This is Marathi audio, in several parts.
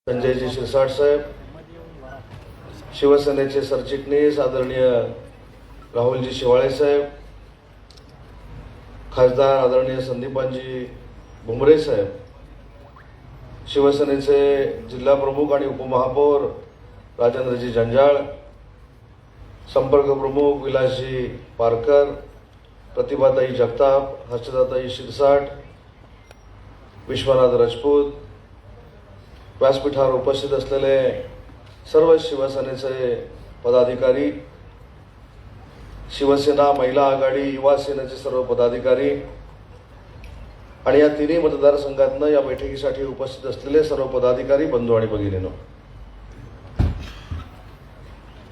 संजयजी शिरसाट साहेब, शिवसेनेचे सरचिटणीस आदरणीय राहुलजी शेवाळे साहेब, खासदार आदरणीय संदीपानजी भुमरे साहेब, शिवसेनेचे जिल्हा प्रमुख आणि उपमहापौर राजेंद्रजी जंजाळ, संपर्क प्रमुख विलासजी पारकर, प्रतिभाताई जगताप, हर्षदाताई शिरसाट, विश्वनाथ राजपूत, व्यासपीठावर उपस्थित असलेले सर्व शिवसेनेचे पदाधिकारी, शिवसेना महिला आघाडी युवा सेनेचे सर्व पदाधिकारी आणि या तिन्ही मतदारसंघातनं या बैठकीसाठी उपस्थित असलेले सर्व पदाधिकारी, बंधू आणि भगिनींनो,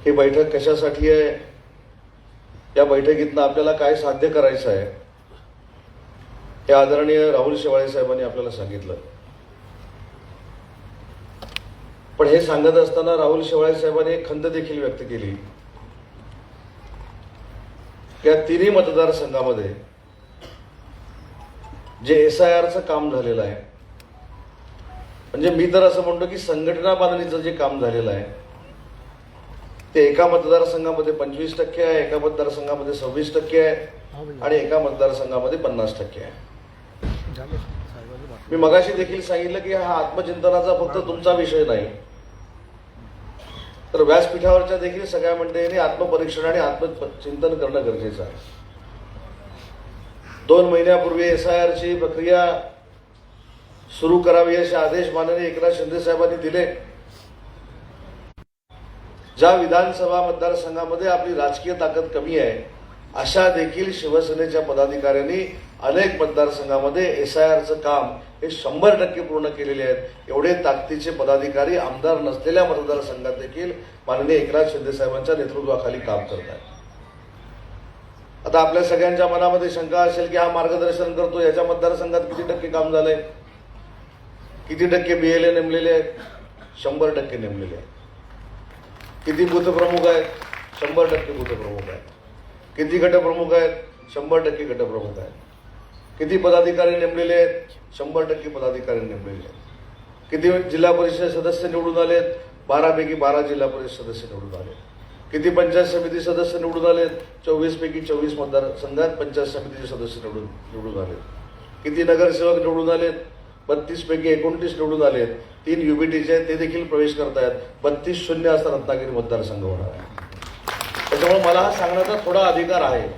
ही बैठक कशासाठी आहे, या बैठकीतनं आपल्याला काय साध्य करायचं आहे हे आदरणीय राहुल शेवाळे साहेबांनी आपल्याला सांगितलं. पण हे सांगत असताना राहुल शेवाळे साहेबांनी एक खंत देखील व्यक्त केली. या तिन्ही मतदारसंघामध्ये जे SIRचं काम झालेलं आहे, म्हणजे मी तर असं म्हणतो की संघटना बांधणीचं जे काम झालेलं आहे ते एका मतदारसंघामध्ये 25% आहे, एका मतदारसंघामध्ये 26% आहे आणि एका मतदारसंघामध्ये 50% आहे. मी मगाशी देखील सांगितलं की हा आत्मचिंतनाचा फक्त तुमचा विषय नाही, तर व्यासपीठावरच्या देखील सगळ्या मंडळींनी आत्मपरीक्षण आणि आत्मचिंतन करणं गरजेचं आहे. 2 महिन्यापूर्वी SIRची प्रक्रिया सुरू करावी असे आदेश माननीय एकनाथ शिंदे साहेबांनी दिले. ज्या विधानसभा मतदारसंघामध्ये आपली राजकीय ताकद कमी आहे अशा देखील शिवसेनेच्या पदाधिकाऱ्यांनी अनेक मतदारसंघामध्ये SIRचं काम हे 100% पूर्ण केलेले आहेत. एवढे ताकदीचे पदाधिकारी आमदार नसलेल्या मतदारसंघात देखील माननीय एकनाथ शिंदे साहेबांच्या नेतृत्वाखाली काम करत आहेत. आता आपल्या सगळ्यांच्या मनामध्ये शंका असेल की हा मार्गदर्शन करतो, याच्या मतदारसंघात किती टक्के काम झालंय, किती टक्के BLA नेमलेले आहेत? 100% नेमलेले आहेत. किती बूथ प्रमुख आहेत? 100% बूथ प्रमुख आहेत. किती गटप्रमुख आहेत? 100% गटप्रमुख आहेत. किती पदाधिकारी नेमलेले आहेत? 100% पदाधिकारी नेमलेले आहेत. किती जिल्हा परिषद सदस्य निवडून आलेत? 12 पैकी 12 जिल्हा परिषद सदस्य निवडून आले. किती पंचायत समिती सदस्य निवडून आलेत? 24 पैकी 24 मतदारसंघात पंचायत समितीचे सदस्य निवडून आलेत. किती नगरसेवक निवडून आलेत? 32 पैकी 29 निवडून आलेत. 3 UBTचे आहेत, ते देखील प्रवेश करतायत. 32 शून्य असा रत्नागिरी मतदारसंघ होणार आहे. त्याच्यामुळे मला हा सांगण्याचा थोडा अधिकार आहे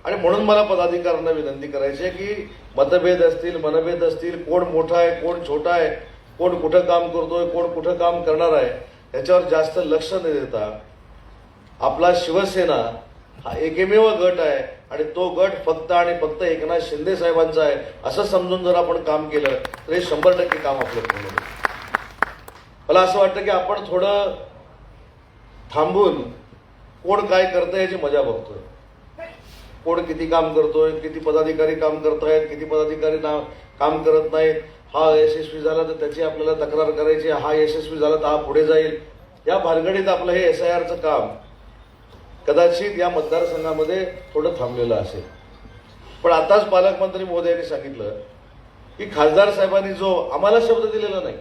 आणि म्हणून मला पदाधिकाऱ्यांना विनंती करायची आहे की मतभेद असतील, मनभेद असतील, कोण मोठा आहे, कोण छोटा आहे, कोण कुठं काम करतोय, कोण कुठं काम करणार आहे, याच्यावर जास्त लक्ष न देता आपला शिवसेना हा एकमेव गट आहे आणि तो गट फक्त आणि फक्त एकनाथ शिंदे साहेबांचा आहे असं समजून जर आपण काम केलं तर हे 100% काम आपलं पूर्ण होईल. मला असं वाटतं की आपण थोडं थांबून कोण काय करतंय याची मजा बघतोय. कोण किती काम करतोय, किती पदाधिकारी काम करतायत, किती पदाधिकारी काम करत नाहीत, हा यशस्वी झाला तर त्याची आपल्याला तक्रार करायची, हा यशस्वी झाला तर हा पुढे जाईल, या भानगडीत आपलं हे SIRचं काम कदाचित या मतदारसंघामध्ये थोडं थांबलेलं असेल. पण आताच पालकमंत्री महोदयांनी सांगितलं की खासदार साहेबांनी जो आम्हाला शब्द दिलेला नाही,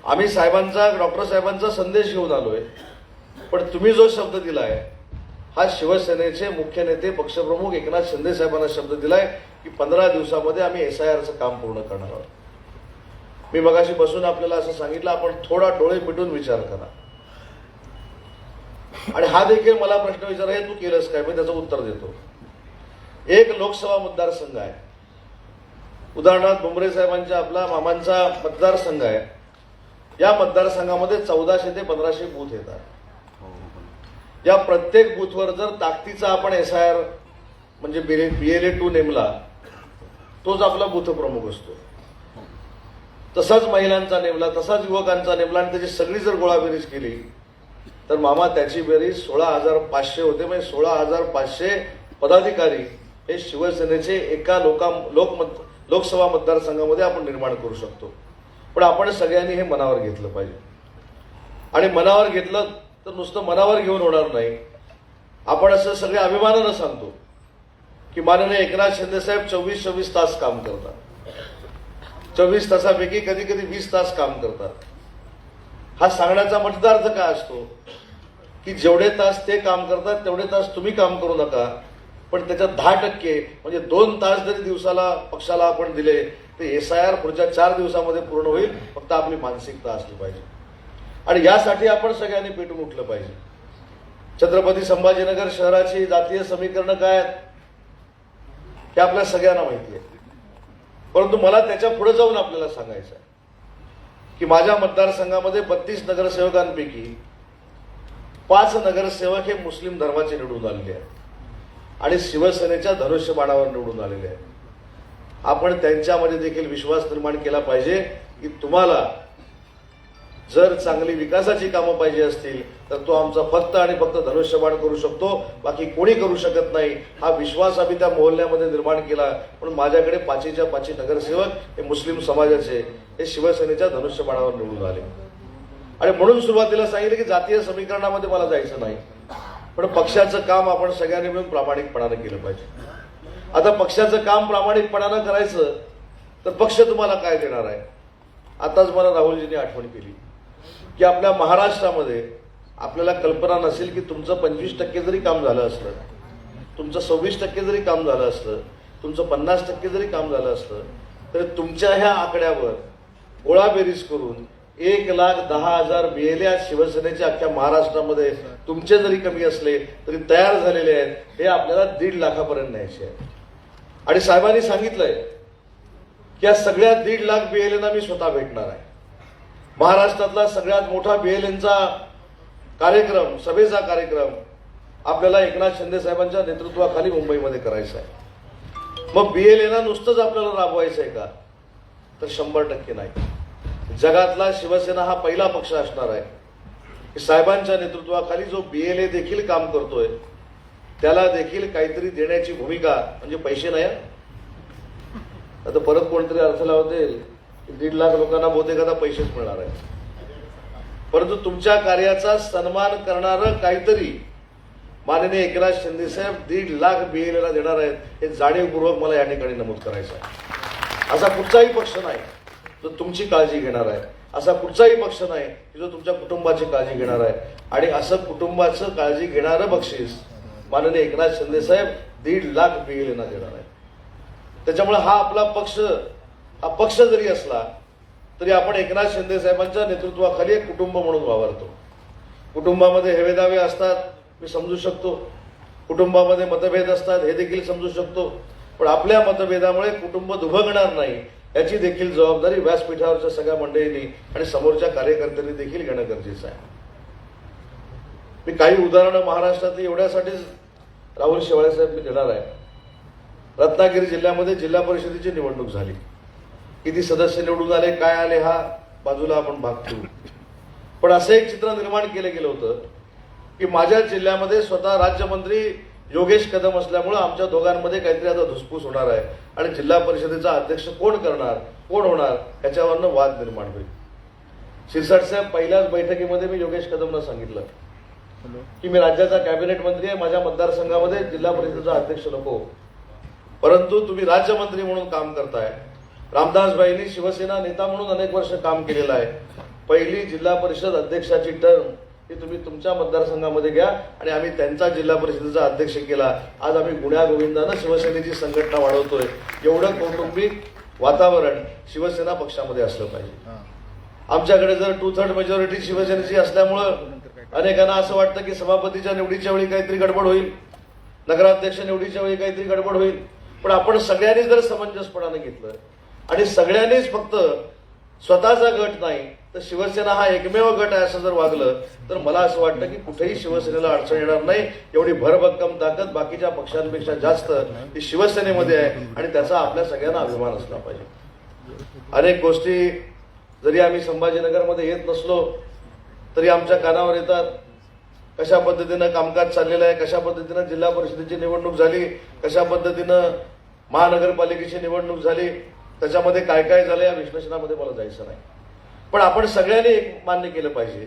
आम्ही साहेबांचा, डॉक्टर साहेबांचा संदेश घेऊन आलोय, पण तुम्ही जो शब्द दिलाय हा शिवसेनेचे मुख्य नेते पक्षप्रमुख एकनाथ शिंदे साहेबांना शब्द दिलाय की 15 दिवसामध्ये आम्ही SIRचं काम पूर्ण करणार आहोत. मी मगाशी बसून आपल्याला असं सांगितलं, आपण थोडा डोळे मिटून विचार करा आणि हा देखील मला प्रश्न विचारा, हे तू केलंस काय? मी त्याचं उत्तर देतो. एक लोकसभा मतदारसंघ आहे, उदाहरणार्थ भुमरे साहेबांच्या आपला मामांचा मतदारसंघ आहे. या मतदारसंघामध्ये 1400 ते 1500 बूथ येतात. या प्रत्येक बूथवर जर ताकदीचा आपण SIR म्हणजे BLA 2 नेमला, तोच आपला बूथ प्रमुख असतो. तसाच महिलांचा नेमला, तसाच युवकांचा नेमला आणि त्याची सगळी जर गोळाबेरीज केली तर मामा त्याची बेरीज 16,500 होते. म्हणजे 16,500 पदाधिकारी हे शिवसेनेचे एका लोकसभा मतदारसंघामध्ये आपण निर्माण करू शकतो. पण आपण सगळ्यांनी हे मनावर घेतलं पाहिजे आणि मनावर घेतलं तर नुसतं मनावर घेऊन होणार नाही. आपण असं सगळे अभिमानानं सांगतो की माननीय एकनाथ शिंदे साहेब 24-24 तास काम करतात. 24 तासापैकी कधी कधी 20 तास काम करतात. हा सांगण्याचा मतदार्थ काय असतो की जेवढे तास ते काम करतात तेवढे तास तुम्ही काम करू नका, पण त्याच्यात 10% म्हणजे 2 तास जरी दिवसाला पक्षाला आपण दिले तर SIR पुढच्या 4 दिवसामध्ये पूर्ण होईल. फक्त आपली मानसिकता असली पाहिजे आणि यासाठी आपण सगळ्यांनी पेटून उठलं पाहिजे. छत्रपती संभाजीनगर शहराची जातीय समीकरणं काय आहेत हे आपल्या सगळ्यांना माहिती आहे, परंतु मला त्याच्या पुढे जाऊन आपल्याला सांगायचं आहे की माझ्या मतदारसंघामध्ये 32 नगरसेवकांपैकी 5 नगरसेवक हे मुस्लिम धर्माचे निवडून आलेले आहेत आणि शिवसेनेच्या धनुष्यबाणावर निवडून आलेले आहेत. आपण त्यांच्यामध्ये देखील विश्वास निर्माण केला पाहिजे की तुम्हाला जर चांगली विकासाची कामं पाहिजे असतील तर तो आमचा फक्त आणि फक्त धनुष्यबाण करू शकतो, बाकी कोणी करू शकत नाही. हा विश्वास आम्ही त्या मोहल्ल्यामध्ये निर्माण केला. म्हणून माझ्याकडे 5च्या 5 नगरसेवक हे मुस्लिम समाजाचे हे शिवसेनेच्या धनुष्यबाणावर निवडून आले आणि म्हणून सुरुवातीला सांगितलं की जातीय समीकरणामध्ये मला जायचं नाही, पण पक्षाचं काम आपण सगळ्यांनी मिळून प्रामाणिकपणानं केलं पाहिजे. आता पक्षाचं काम प्रामाणिकपणानं करायचं तर पक्ष तुम्हाला काय देणार आहे. आताच मला राहुलजींनी आठवण केली की आपल्या महाराष्ट्रामध्ये आपल्याला कल्पना नसेल की तुमचं 25% जरी काम झालं असलं, तुमचं 26% जरी काम झालं असलं, तुमचं 50% जरी काम झालं असलं तर तुमच्या ह्या आकड्यावर गोळाबेरीज करून 1,10,000 BLA शिवसेनेच्या अख्ख्या महाराष्ट्रामध्ये तुमचे जरी कमी असले तरी तयार झालेले आहेत. हे आपल्याला 1.5 लाखापर्यंत न्यायचे आहे आणि साहेबांनी सांगितलंय की या सगळ्या 1.5 लाख BLA मी स्वतः भेटणार आहे. महाराष्ट्रातला सगळ्यात मोठा BLAचा कार्यक्रम, सभेचा कार्यक्रम आपल्याला एकनाथ शिंदे साहेबांच्या नेतृत्वाखाली मुंबईमध्ये करायचा आहे. मग BLA नुसतंच आपल्याला राबवायचं आहे का, तर 100% नाही. जगातला शिवसेना हा पहिला पक्ष असणार आहे की साहेबांच्या नेतृत्वाखाली जो BLA देखील काम करतोय त्याला देखील काहीतरी देण्याची भूमिका, म्हणजे पैसे नाही. आता परत कोणतरी अर्थ लावते 1.5 लाख लोकांना बहुतेक आता पैसेच मिळणार आहे, परंतु तुमच्या कार्याचा सन्मान करणारं काहीतरी माननीय एकनाथ शिंदे साहेब 1.5 लाख BLA देणार आहेत. हे जाणीवपूर्वक मला या ठिकाणी नमूद करायचं आहे. असा कुठचाही पक्ष नाही जो तुमची काळजी घेणार आहे, असा कुठचाही पक्ष नाही की जो तुमच्या कुटुंबाची काळजी घेणार आहे. आणि असं कुटुंबाचं काळजी घेणारं बक्षीस माननीय एकनाथ शिंदे साहेब 1.5 लाख BLA देणार आहे. त्याच्यामुळे हा आपला पक्ष, हा पक्ष जरी असला तरी आपण एकनाथ शिंदे साहेबांच्या नेतृत्वाखाली एक कुटुंब म्हणून वावरतो. कुटुंबामध्ये हेवेदावे असतात, मी समजू शकतो. कुटुंबामध्ये मतभेद असतात, हे देखील समजू शकतो. पण आपल्या मतभेदामुळे कुटुंब दुभंगणार नाही याची देखील जबाबदारी व्यासपीठावरच्या सगळ्या मंडळींनी आणि समोरच्या कार्यकर्त्यांनी देखील घेणं गरजेचं आहे. मी काही उदाहरणं महाराष्ट्रातली एवढ्यासाठीच राहुल शेवाळे साहेब मी देणार आहे. रत्नागिरी जिल्ह्यामध्ये जिल्हा परिषदेची निवडणूक झाली. किती सदस्य निवडून आले, काय आले, हा बाजूला आपण भाग ठेवू. पण असं एक चित्र निर्माण केलं गेलं होतं की माझ्या जिल्ह्यामध्ये स्वतः राज्यमंत्री योगेश कदम असल्यामुळे आमच्या दोघांमध्ये काहीतरी आता धुसफूस होणार आहे आणि जिल्हा परिषदेचा अध्यक्ष कोण करणार, कोण होणार याच्यावरनं वाद निर्माण होईल. शिरसाट पहिल्याच बैठकीमध्ये मी योगेश कदमला सांगितलं की मी राज्याचा कॅबिनेट मंत्री आहे, माझ्या मतदारसंघामध्ये जिल्हा परिषदेचा अध्यक्ष नको, परंतु तुम्ही राज्यमंत्री म्हणून काम करताय. रामदासबाईंनी शिवसेना नेता म्हणून अनेक वर्ष काम केलेलं आहे. पहिली जिल्हा परिषद अध्यक्षाची टर्म ही तुम्ही तुमच्या मतदारसंघामध्ये घ्या आणि आम्ही त्यांचा जिल्हा परिषदेचा अध्यक्ष केला. आज आम्ही गुण्यागोविंदानं शिवसेनेची संघटना वाढवतोय. एवढं कौटुंबिक वातावरण शिवसेना पक्षामध्ये असलं पाहिजे. आमच्याकडे जर 2/3 मेजॉरिटी शिवसेनेची असल्यामुळं अनेकांना असं वाटतं की सभापतीच्या निवडीच्या वेळी काहीतरी गडबड होईल, नगराध्यक्ष निवडीच्या वेळी काहीतरी गडबड होईल. पण आपण सगळ्यांनी जर समंजसपणाने घेतलं आणि सगळ्यांनीच फक्त स्वतःचा गट नाही तर शिवसेना हा एकमेव गट आहे असं जर वागलं तर मला असं वाटतं की कुठेही शिवसेनेला अडचण येणार नाही. एवढी भरभक्कम ताकद बाकीच्या पक्षांपेक्षा जास्त ही शिवसेनेमध्ये आहे आणि त्याचा आपल्या सगळ्यांना अभिमान असला पाहिजे. अनेक गोष्टी जरी आम्ही संभाजीनगरमध्ये येत नसलो तरी आमच्या कानावर येतात. कशा पद्धतीनं कामकाज चाललेलं आहे, कशा पद्धतीनं जिल्हा परिषदेची निवडणूक झाली, कशा पद्धतीनं महानगरपालिकेची निवडणूक झाली, त्याच्यामध्ये काय काय झालं या विश्लेषणामध्ये मला जायचं नाही. पण आपण सगळ्यांनी एक मान्य केलं पाहिजे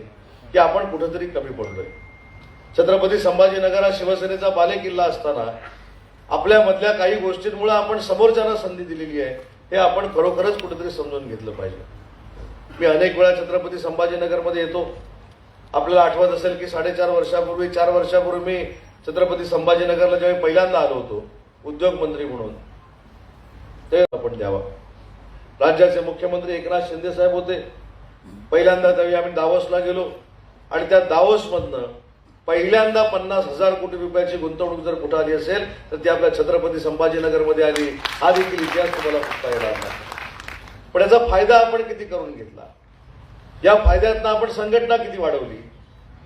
की आपण कुठेतरी कमी पडलोय. छत्रपती संभाजीनगर हा शिवसेनेचा बालेकिल्ला असताना आपल्या मधल्या काही गोष्टींमुळे आपण समोरच्यांना संधी दिलेली आहे हे आपण खरोखरच कुठेतरी समजून घेतलं पाहिजे. मी अनेक वेळा छत्रपती संभाजीनगरमध्ये येतो. आपल्याला आठवत असेल की 4.5 वर्षापूर्वी 4 वर्षापूर्वी मी छत्रपती संभाजीनगरला ज्यावेळी पहिल्यांदा आलो होतो उद्योग मंत्री म्हणून, ते आपण द्यावा. राज्याचे मुख्यमंत्री एकनाथ शिंदे साहेब होते. पहिल्यांदा त्यावेळी आम्ही दावोसला गेलो आणि त्या दावोसमधनं पहिल्यांदा 50,000 कोटी रुपयाची गुंतवणूक जर कुठं आली असेल तर ती आपल्या छत्रपती संभाजीनगरमध्ये आली. हा देखील इतिहास तुम्हाला बघता येणार नाही. पण याचा फायदा आपण किती करून घेतला, या फायद्यातनं आपण संघटना किती वाढवली,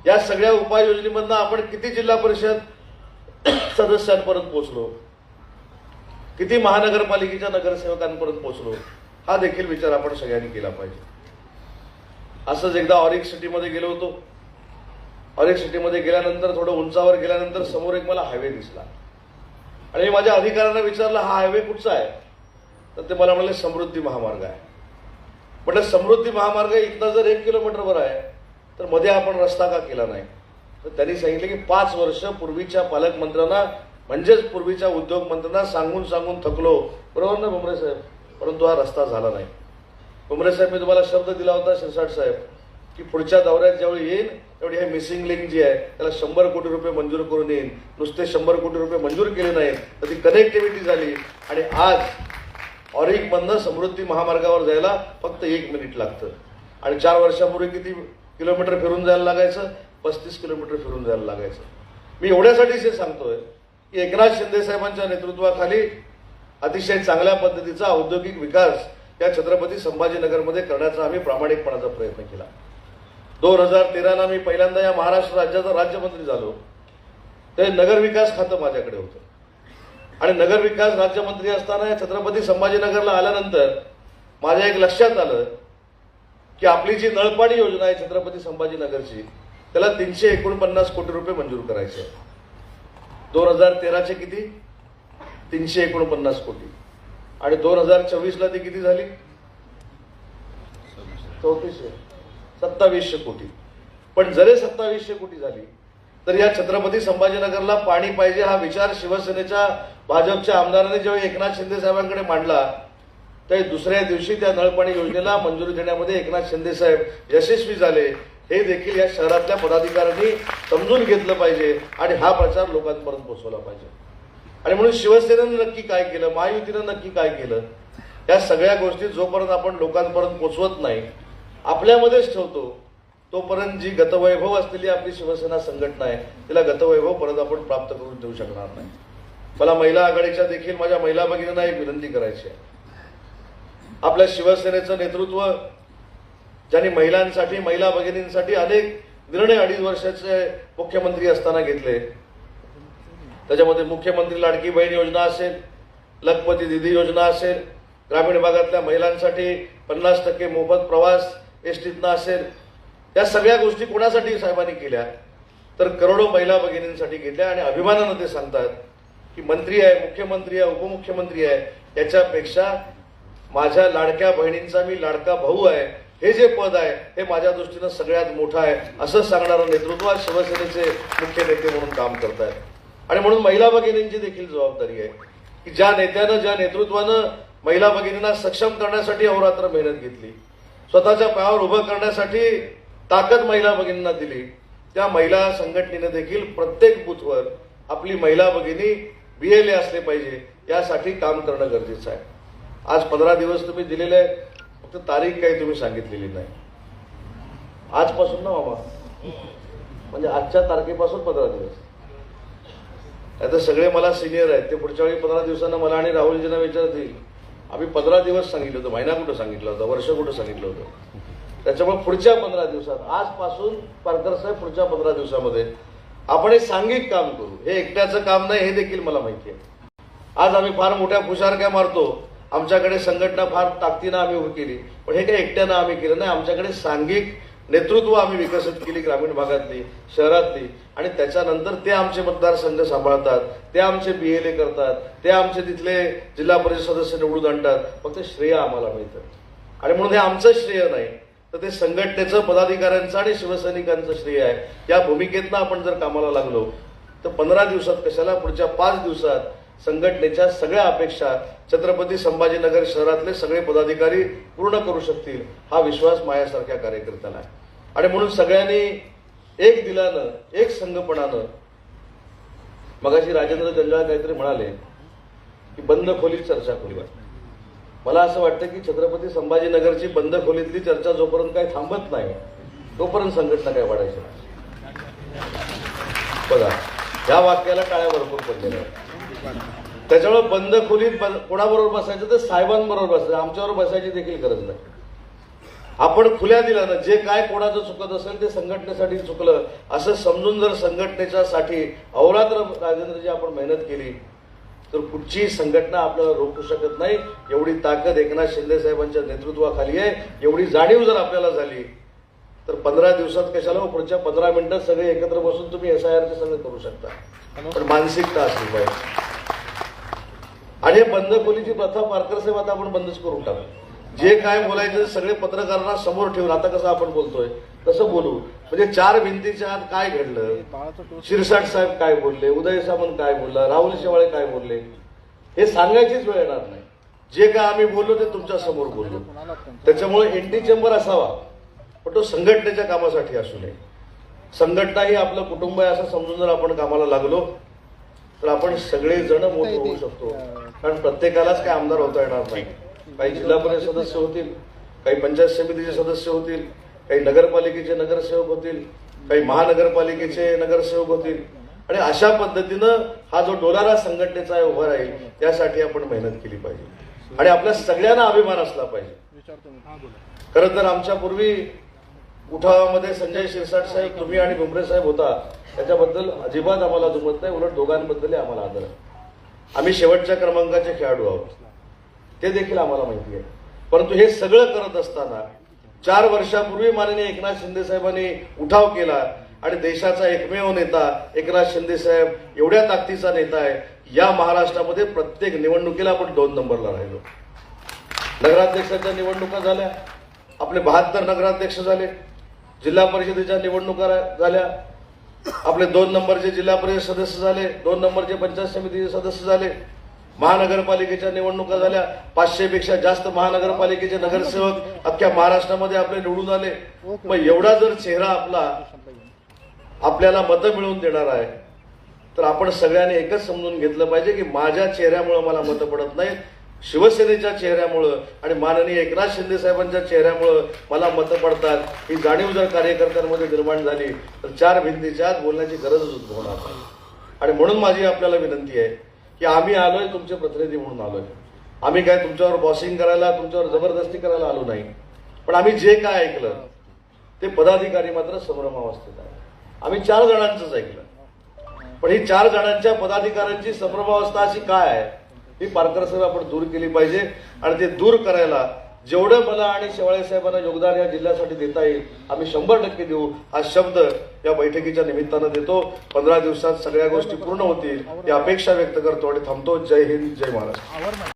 या सगळ्या उपाययोजनेमधनं आपण किती जिल्हा परिषद सदस्यांपर्यंत पोहोचलो, किती महानगरपालिकेच्या नगरसेवकांपर्यंत पोहोचलो, हा देखील विचार आपण सगळ्यांनी केला पाहिजे. असंच एकदा ऑरिक सिटीमध्ये गेलो होतो. ऑरिक सिटीमध्ये गेल्यानंतर थोडं उंचावर गेल्यानंतर समोर एक मला हायवे दिसला आणि मी माझ्या अधिकाऱ्यांना विचारलं, हा हायवे कुठचा आहे? तर ते मला म्हणाले समृद्धी महामार्ग आहे. म्हटलं समृद्धी महामार्ग इथनं जर 1 किलोमीटरवर आहे तर मध्ये आपण रस्ता का केला नाही? तर त्यांनी सांगितलं की 5 वर्ष पूर्वीच्या पालकमंत्र्यांना म्हणजेच पूर्वीच्या उद्योग मंत्र्यांना सांगून सांगून थकलो. बरोबर ना भुमरे साहेब? परंतु हा रस्ता झाला नाही. भुमरे साहेब, मी तुम्हाला शब्द दिला होता शिरसाट साहेब की पुढच्या दौऱ्यात ज्यावेळी येईल त्यावेळी हे मिसिंग लिंक जी आहे त्याला 100 कोटी रुपये मंजूर करून येईन. नुसते 100 कोटी रुपये मंजूर केले नाहीत तर ती कनेक्टिव्हिटी झाली आणि आज ऑरिकमधनं समृद्धी महामार्गावर जायला फक्त 1 मिनिट लागतं. आणि 4 वर्षापूर्वी किती किलोमीटर फिरून जायला लागायचं? 35 किलोमीटर फिरून जायला लागायचं. मी एवढ्यासाठीच हे सांगतोय की एकनाथ शिंदे साहेबांच्या नेतृत्वाखाली अतिशय चांगल्या पद्धतीचा औद्योगिक विकास या छत्रपती संभाजीनगरमध्ये करण्याचा आम्ही प्रामाणिकपणाचा प्रयत्न केला. 2013ला मी पहिल्यांदा या महाराष्ट्र राज्याचा राज्यमंत्री झालो. ते नगरविकास खातं माझ्याकडे होतं आणि नगरविकास राज्यमंत्री असताना या छत्रपती संभाजीनगरला आल्यानंतर माझ्या एक लक्षात आलं की आपली जी नळपाणी योजना आहे छत्रपती संभाजीनगरची त्याला 349 कोटी रुपये मंजूर करायचे. 2013चे किती? 349 कोटी. आणि 2024ला ती किती झाली? 2700 कोटी. पण जरी 2700 कोटी झाली तर या छत्रपती संभाजीनगरला पाणी पाहिजे हा विचार शिवसेनेच्या भाजपच्या आमदारांनी जेव्हा एकनाथ शिंदे साहेबांकडे मांडला त्यावेळी दुसऱ्या दिवशी त्या नळपाणी योजनेला मंजुरी देण्यामध्ये एकनाथ शिंदे साहेब यशस्वी झाले. हे देखील या शहरातल्या पदाधिकाऱ्यांनी समजून घेतलं पाहिजे आणि हा प्रचार लोकांपर्यंत पोहोचवला पाहिजे. आणि म्हणून शिवसेनेनं नक्की काय केलं, महायुतीनं नक्की काय केलं, या सगळ्या गोष्टी जोपर्यंत आपण लोकांपर्यंत पोहोचवत नाही, आपल्यामध्येच ठेवतो, तोपर्यंत जी गतवैभव असलेली आपली शिवसेना संघटना आहे तिला गतवैभव परत आपण प्राप्त करून देऊ शकणार नाही. मला महिला आघाडीच्या देखील माझ्या महिला भगिनींना एक विनंती करायची आहे. आपल्या शिवसेनेचं नेतृत्व ज्यांनी महिलांसाठी महिला भगिनींसाठी अनेक निर्णय 2.5 वर्षाचे मुख्यमंत्री असताना घेतले, त्याच्यामध्ये मुख्यमंत्री लाडकी बहीण योजना असेल, लखपती दीदी योजना असेल, ग्रामीण भागातल्या महिलांसाठी 50% मोफत प्रवास एसटीतनं असेल, या सगळ्या गोष्टी कोणासाठी साहेबांनी केल्या तर करोडो महिला भगिनींसाठी घेतल्या. आणि अभिमानानं ते सांगतात की मंत्री आहे, मुख्यमंत्री आहे, उपमुख्यमंत्री आहे, याच्यापेक्षा माझ्या लाडक्या बहिणींचा मी लाडका भाऊ आहे, हे जे पद आहे हे माझ्या दृष्टीनं सगळ्यात मोठं आहे असं सांगणारं नेतृत्व आज शिवसेनेचे मुख्य नेते म्हणून काम करत आहेत. आणि म्हणून महिला भगिनींची देखील जबाबदारी आहे की ज्या नेत्यानं ज्या नेतृत्वानं महिला भगिनींना सक्षम करण्यासाठी अहोरात्र मेहनत घेतली, स्वतःच्या पायावर उभं करण्यासाठी ताकद महिला भगिनींना दिली, त्या महिला संघटनेने देखील प्रत्येक बूथवर आपली महिला भगिनी BLA असले पाहिजे यासाठी काम करणं गरजेचं आहे. आज 15 दिवस तुम्ही दिलेले आहे, फक्त तारीख काही तुम्ही सांगितलेली नाही. आजपासून ना मामा, म्हणजे आजच्या तारखेपासून 15 दिवस. आता सगळे मला सिनियर आहेत, ते पुढच्या वेळी 15 दिवसांना मला आणि राहुलजींना विचारतील, आम्ही 15 दिवस सांगितलं होतं, महिना कुठं सांगितलं होतं, वर्ष कुठं सांगितलं होतं. त्याच्यामुळे पुढच्या 15 दिवसात आजपासून पारकर साहेब पुढच्या 15 दिवसामध्ये आपण हे सांघिक काम करू. हे एकट्याचं काम नाही हे देखील मला माहिती आहे. आज आम्ही फार मोठ्या फुशारक्या मारतो, आमच्याकडे संघटना फार ताकदीनं आम्ही उभी केली, पण हे काही एकट्यानं आम्ही केलं नाही. आमच्याकडे सांघिक नेतृत्व आम्ही विकसित केली ग्रामीण भागातली, शहरातली, आणि त्याच्यानंतर ते आमचे मतदारसंघ सांभाळतात, ते आमचे BLA करतात, ते आमचे तिथले जिल्हा परिषद सदस्य निवडून आणतात. फक्त श्रेय आम्हाला मिळतं. आणि म्हणून हे आमचं श्रेय नाही तर ते संघटनेचं, पदाधिकाऱ्यांचं आणि शिवसैनिकांचं श्रेय आहे. या भूमिकेतनं आपण जर कामाला लागलो तर 15 दिवसात कशाला पुढच्या 5 दिवसात संघटनेच्या सगळ्या अपेक्षा छत्रपती संभाजीनगर शहरातले सगळे पदाधिकारी पूर्ण करू शकतील हा विश्वास माझ्यासारख्या कार्यकर्त्याला आहे. आणि म्हणून सगळ्यांनी एक दिलानं एक संघपणानं, मगाशी राजेंद्र जंजाळ काहीतरी म्हणाले की बंद खोलीत चर्चा करूया. मला असं वाटतं की छत्रपती संभाजीनगरची बंद खोलीतली चर्चा जोपर्यंत काही थांबत नाही तोपर्यंत संघटना काय वाढायची नाही. बघा, या वाक्याला टाळ्या भरपूर पडलेल्या आहेत. त्याच्यामुळे बंद खोलीत कोणाबरोबर बसायचं तर साहेबांबरोबर बसायचं, आमच्याबरोबर बसायची देखील गरज नाही. आपण खुल्या दिल्यानं जे काय कोणाचं चुकत असेल ते संघटनेसाठी चुकलं असं समजून जर संघटनेच्या साठी अहोरात्र राजेंद्रजी आपण मेहनत केली तर कुठचीही संघटना आपल्याला रोखू शकत नाही. एवढी ताकद एकनाथ शिंदे साहेबांच्या नेतृत्वाखाली आहे. एवढी जाणीव जर आपल्याला झाली तर 15 दिवसात कशाला, पुढच्या 15 मिनिटात सगळे एकत्र बसून तुम्ही SIRचे सगळे करू शकता. पण मानसिकता असली पाहिजे. आणि हे बंद खोलीची प्रथा पारकर साहेब आता आपण बंदच करून टाकू. जे काय बोलायचं सगळे पत्रकारांना समोर ठेवून आता कसं आपण बोलतोय तसं बोलू. म्हणजे 4 भिंतीच्या आत काय घडलं, शिरसाट साहेब काय बोलले, उदय सामंत काय बोलला, राहुल शेवाळे काय बोलले, हे सांगायचीच वेळ येणार नाही. जे काय आम्ही बोललो ते तुमच्या समोर बोललो. त्याच्यामुळे एनटी चेंबर असावा पण तो संघटनेच्या कामासाठी असू नये. संघटना ही आपलं कुटुंब आहे असं समजून जर आपण कामाला लागलो तर आपण सगळेजण मोठे होऊ शकतो. कारण प्रत्येकालाच काय आमदार होता येणार नाही. काही जिल्हा परिषद सदस्य होतील, काही पंचायत समितीचे सदस्य होतील, काही नगरपालिकेचे नगरसेवक होतील, काही महानगरपालिकेचे नगरसेवक होतील. आणि अशा पद्धतीनं हा जो डोलारा संघटनेचा उभा राहील त्यासाठी आपण मेहनत केली पाहिजे. आणि आपल्या सगळ्यांना अभिमान असला पाहिजे. खरं तर आमच्या पूर्वी उठावामध्ये संजय शिरसाट साहेब, तुम्ही आणि भुमरे साहेब होता, त्याच्याबद्दल अजिबात आम्हाला दुमत नाही. उलट दोघांबद्दल आम्हाला आदर आहे. आम्ही शेवटच्या क्रमांकाचे खेळाडू आहोत ते देखील आम्हाला माहिती आहे. परंतु हे सगळं करत असताना 4 वर्षापूर्वी माननीय एकनाथ शिंदे साहेबांनी उठाव केला आणि देशाचा एकमेव नेता एकनाथ शिंदे साहेब एवढ्या ताकदीचा नेता आहे. या महाराष्ट्रामध्ये प्रत्येक निवडणुकीला आपण 2 नंबरला राहिलो. नगराध्यक्षाच्या निवडणुका झाल्या, आपले 72 नगराध्यक्ष झाले. जिल्हा परिषदेच्या निवडणुका झाल्या, आपले 2 नंबरचे जिल्हा परिषद सदस्य झाले, 2 नंबरचे पंचायत समितीचे सदस्य झाले. महानगरपालिकेच्या निवडणुका झाल्या, 500 पेक्षा जास्त महानगरपालिकेचे नगरसेवक अख्ख्या महाराष्ट्रामध्ये आपले निवडून आले. मग एवढा जर चेहरा आपल्याला मतं मिळवून देणार आहे तर आपण सगळ्यांनी एकच समजून घेतलं पाहिजे की माझ्या चेहऱ्यामुळे मला मतं पडत नाहीत, शिवसेनेच्या चेहऱ्यामुळं आणि माननीय एकनाथ शिंदे साहेबांच्या चेहऱ्यामुळं मला मतं पडतात. ही जाणीव जर कार्यकर्त्यांमध्ये निर्माण झाली तर 4 भिंतीच्या आत बोलण्याची गरजच उद्भवणार नाही. आणि म्हणून माझी आपल्याला विनंती आहे की आम्ही आलोय तुमचे प्रतिनिधी म्हणून आलोय. आम्ही काय तुमच्यावर बॉसिंग करायला, तुमच्यावर जबरदस्ती करायला आलो नाही. पण आम्ही जे काय ऐकलं ते पदाधिकारी मात्र संभ्रमावस्थेत आहे. आम्ही 4 जणांचंच ऐकलं, पण ही 4 जणांच्या पदाधिकाऱ्यांची संभ्रमावस्था अशी काय आहे ही पारकर साहेब आपण दूर केली पाहिजे. आणि ते दूर करायला जेवढं मला आणि शेवाळे साहेबांना योगदान या जिल्ह्यासाठी देता येईल आम्ही 100% देऊ हा शब्द या बैठकीच्या निमित्तानं देतो. 15 दिवसात सगळ्या गोष्टी पूर्ण होतील ही अपेक्षा व्यक्त करतो आणि थांबतो. जय हिंद, जय महाराष्ट्र.